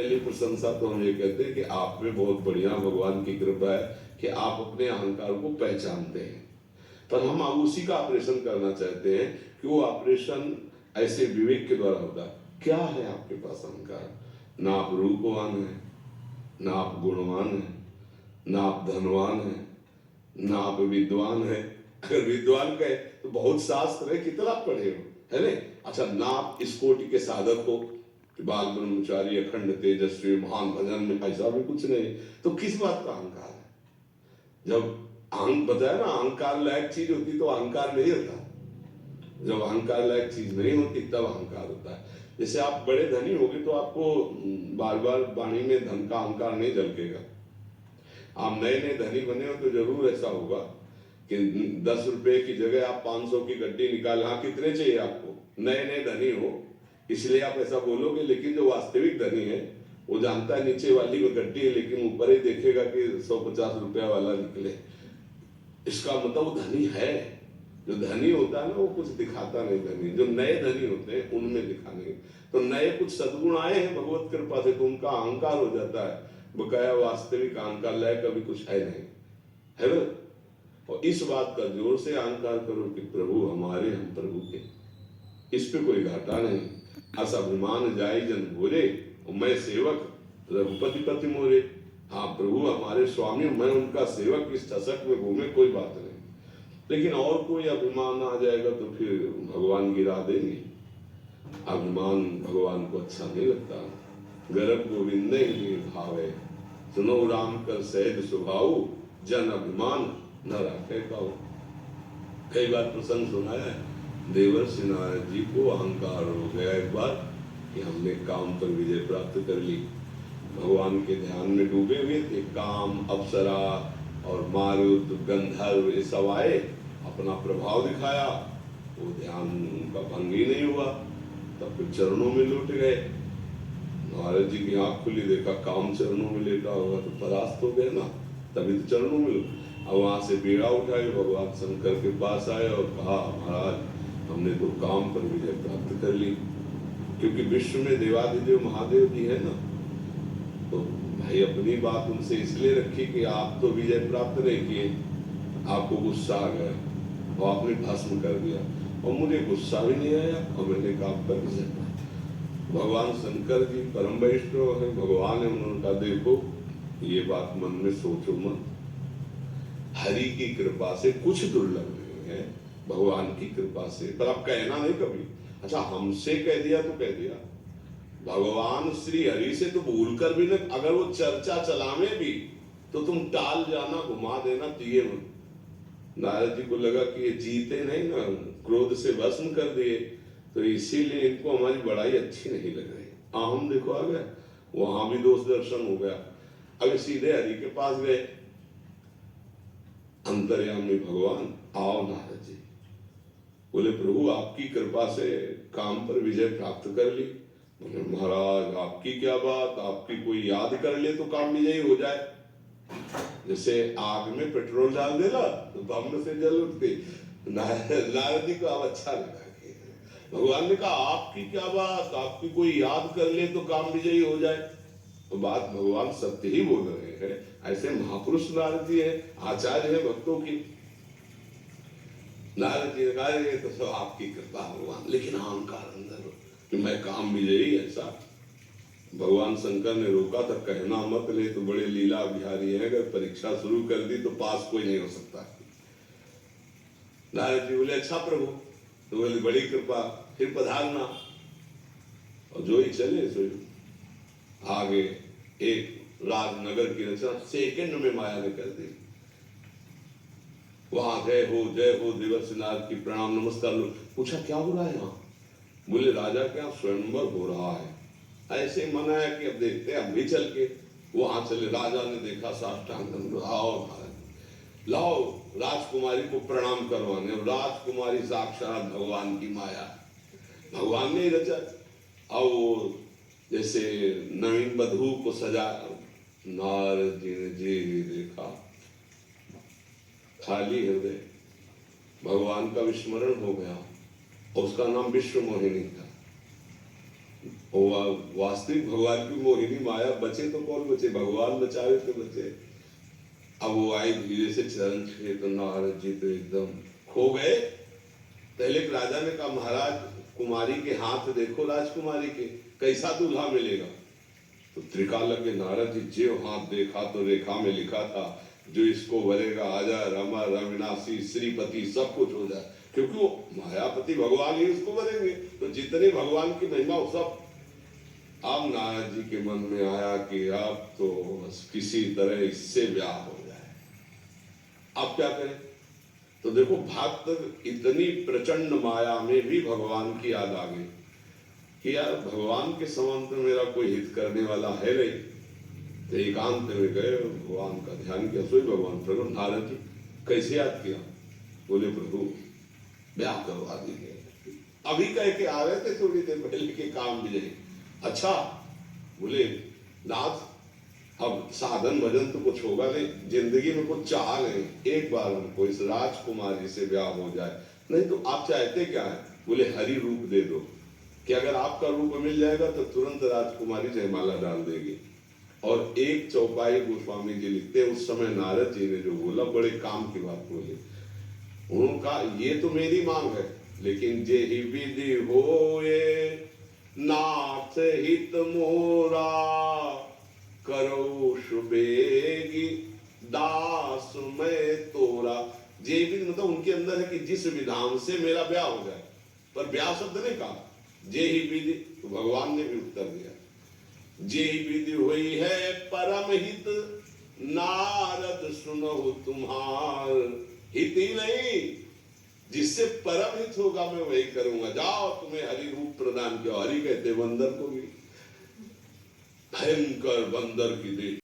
पहली प्रशंसा तो हम ये कहते हैं कि आप में बहुत बढ़िया भगवान की कृपा है कि आप अपने अहंकार को पहचानते हैं। पर हम अब उसी का ऑपरेशन करना चाहते हैं कि वो ऑपरेशन ऐसे विवेक के द्वारा होता है। क्या है आपके पास अहंकार? ना आप रूपवान हैं, ना आप गुणवान हैं, ना आप धनवान हैं, ना आप विद्वान हैं। अगर विद्वान कहे तो बहुत शास्त्र है, कितना पढ़े हो, है नहीं? अच्छा, ना आप इस कोटि के साधक हो कि बाल ब्रह्मचारी अखंड तेजस्वी महान भजन में, ऐसा भी कुछ नहीं, तो किस बात का अहंकार है? जब अहंग बताया ना, अहंकार लायक चीज होती तो अहंकार नहीं होता। जब अहंकार लायक चीज नहीं होती तब अहंकार होता है। जैसे आप बड़े धनी होगे तो आपको बार बार वाणी में धन का अहंकार नहीं झलकेगा। आप नए नए धनी बने हो तो जरूर ऐसा होगा कि 10 रुपए की जगह आप 500 की गड्डी निकाल, हाँ कितने चाहिए आपको, नए नए धनी हो इसलिए आप ऐसा बोलोगे। लेकिन जो वास्तविक धनी है वो जानता है नीचे वाली में गड्डी है, लेकिन ऊपर ही देखेगा कि 150 रुपया वाला निकले। इसका मतलब वो धनी है। जो धनी होता है ना वो कुछ दिखाता नहीं धनी, जो नए धनी होते हैं उनमें दिखाने। तो नए कुछ सद्गुण आए हैं भगवत कृपा से तो उनका अहंकार हो जाता है, बकाया वास्तविक अहंकार लायक कभी कुछ है नहीं, है ना? और इस बात का जोर से अहंकार करो कि प्रभु हमारे, हम प्रभु के, इस पे कोई घाटा नहीं। अस अभिमान जाई जन भोरे, मैं सेवक रघुपति पति मोरे। हाँ प्रभु हमारे स्वामी, मैं उनका सेवक, इस ठसक में घूमे कोई बात नहीं। लेकिन और कोई अभिमान आ जाएगा तो फिर भगवान गिरा देंगे। अभिमान भगवान को अच्छा नहीं लगता। गर्भ गोविंद ही भावे, सुनो राम कर सहज स्वभाव, जन अभिमान न रखे पाओ। कई बार प्रसंग सुनाया है, देवर्षि नारद जी को अहंकार हो गया एक बार कि हमने काम पर विजय प्राप्त कर ली। भगवान के ध्यान में डूबे हुए थे, काम, अप्सरा और मारुत गंधर्व ये सब आए, अपना प्रभाव दिखाया, वो ध्यान उनका भंग ही नहीं हुआ। तब फिर चरणों में लौट गए। नारद जी की आंख खुली, देखा काम चरणों में लेटा होगा तो परास्त हो गए ना, तभी तो चरणों में। अब वहां से बीड़ा उठाए भगवान शंकर के पास आए और कहा महाराज हमने तो काम पर विजय प्राप्त कर ली। क्योंकि विश्व में देवाधिदेव महादेव जी है ना, तो भाई अपनी बात उनसे इसलिए रखी कि आप तो विजय प्राप्त नहीं किए, आपको गुस्सा आ गया और आपने भस्म कर दिया, और मुझे गुस्सा भी नहीं आया और मैंने काम पर विजय प्राप्त। भगवान शंकर जी परम वैष्णव है, भगवान है, उन्होंने कहा देखो ये बात मन में सोचो मत, हरि की कृपा से कुछ दुर्लभ नहीं है, भगवान की कृपा से। पर अब कहना नहीं कभी, अच्छा हमसे कह दिया तो कह दिया, भगवान श्री हरि से तो भूल कर भी नहीं, अगर वो चर्चा चलावे भी तो तुम टाल जाना, घुमा देना, दिए मत। नारद जी को लगा कि ये जीते नहीं ना, क्रोध से भस्म कर दिए, तो इसीलिए इनको हमारी बड़ाई अच्छी नहीं लग रही। अहम देखो आ गया, वहां भी दोष दर्शन हो गया। अगर सीधे हरि के पास गए, अंतर्यामी भगवान, आओ नारद जी। बोले प्रभु आपकी कृपा से काम पर विजय प्राप्त कर ली। बोले महाराज आपकी क्या बात, आपकी कोई याद कर ले तो काम विजयी हो जाए। जैसे आग में पेट्रोल डाल देना तो बम से जल उठती। नारद जी को अब अच्छा लगा कि भगवान ने कहा आपकी क्या बात, आपकी कोई याद कर ले तो काम विजयी हो जाए। तो बात भगवान सत्य ही बोल रहे हैं, ऐसे महापुरुष नारद जी है, आचार्य है भक्तों की। नारद जी ने कहा ये तो सब आपकी कृपा भगवान, लेकिन अहंकार अंदर कि मैं काम विजयी, ऐसा भगवान शंकर ने रोका था, कहना मत ले तो बड़े लीला बिहारी है, अगर परीक्षा शुरू कर दी तो पास कोई नहीं हो सकता। नारद जी बोले अच्छा प्रभु, तो बोले बड़ी कृपा, फिर पधारना। और जो ही चले सो आगे एक राजनगर की रचना सेकंड में माया ने कर दी। वहां जय हो देवर्षि नारद की प्रणाम नमस्कार। पूछा क्या हो रहा है यहाँ? बोले राजा के यहाँ स्वयंवर हो रहा है। ऐसे मना है कि अब देखते हैं हम भी चल के। वहां चले, राजा ने देखा साष्टांग, आओ महाराज लाओ राजकुमारी को प्रणाम करवाने। राजकुमारी साक्षात भगवान की माया, भगवान ने ही रचा। और जैसे नवीन वधू को सजा, नारद जी ने जी देखा खाली हृदय, भगवान का विस्मरण हो गया। उसका नाम विश्व मोहिनी था। और वास्तविक भगवान की मोहिनी माया बचे तो कौन बचे, भगवान बचावे तो बचे। अब वो आई धीरे से चरण छुए तो नारद जी तो एकदम खो गए। पहले एक राजा ने कहा महाराज कुमारी के हाथ देखो, राजकुमारी के कैसा दूल्हा मिलेगा। तो त्रिकाल लगे नारद जी जो हाथ देखा तो रेखा में लिखा था जो इसको वरेगा अजर अमर अविनाशी श्रीपति सब कुछ हो जाए, क्योंकि वो मायापति भगवान ही उसको वरेंगे। तो जितने भगवान की महिमा वो सब। अब नारद जी के मन में आया कि अब तो बस किसी तरह इससे ब्याह हो जाए, अब क्या करें। तो देखो भक्त इतनी प्रचंड माया में भी भगवान की याद आ गई कि यार भगवान के समान तो मेरा कोई हित करने वाला है नहीं। तो एकांत में गए, भगवान का ध्यान किया, सोई भगवान प्रभु नारद जी कैसे याद किया, बोले प्रभु ब्याह करवा दीजिए, अभी कह के आ रहे थे थोड़ी देर पहले के काम भी नहीं। अच्छा बोले नाथ अब साधन भजन तो कुछ होगा नहीं, जिंदगी में कुछ चाह नहीं, एक बार हमको इस राजकुमारी से ब्याह हो जाए। नहीं तो आप चाहते क्या है, बोले हरि रूप दे दो, कि अगर आपका रूप मिल जाएगा तो तुरंत राजकुमारी जयमाला डाल देगी। और एक चौपाई गोस्वामी जी लिखते हैं उस समय नारद जी ने जो बोला बड़े काम की बात बोली। उनका ये तो मेरी मांग है, लेकिन जे ही विधि होए नाथ हित मोरा करो सुबेगी दास मैं तोरा। जे विधि मतलब उनके अंदर है कि जिस विधान से मेरा ब्याह हो जाए, पर ब्याह शब्द नहीं कहा, जे ही विधि। तो भगवान ने भी उत्तर दिया जे ही विधि हुई है परम हित नारद सुनो तुम्हार हित ही नहीं, जिससे परम हित होगा मैं वही करूंगा। जाओ तुम्हें हरि रूप प्रदान किया। हरि कहते बंदर को भी, भयंकर बंदर की देश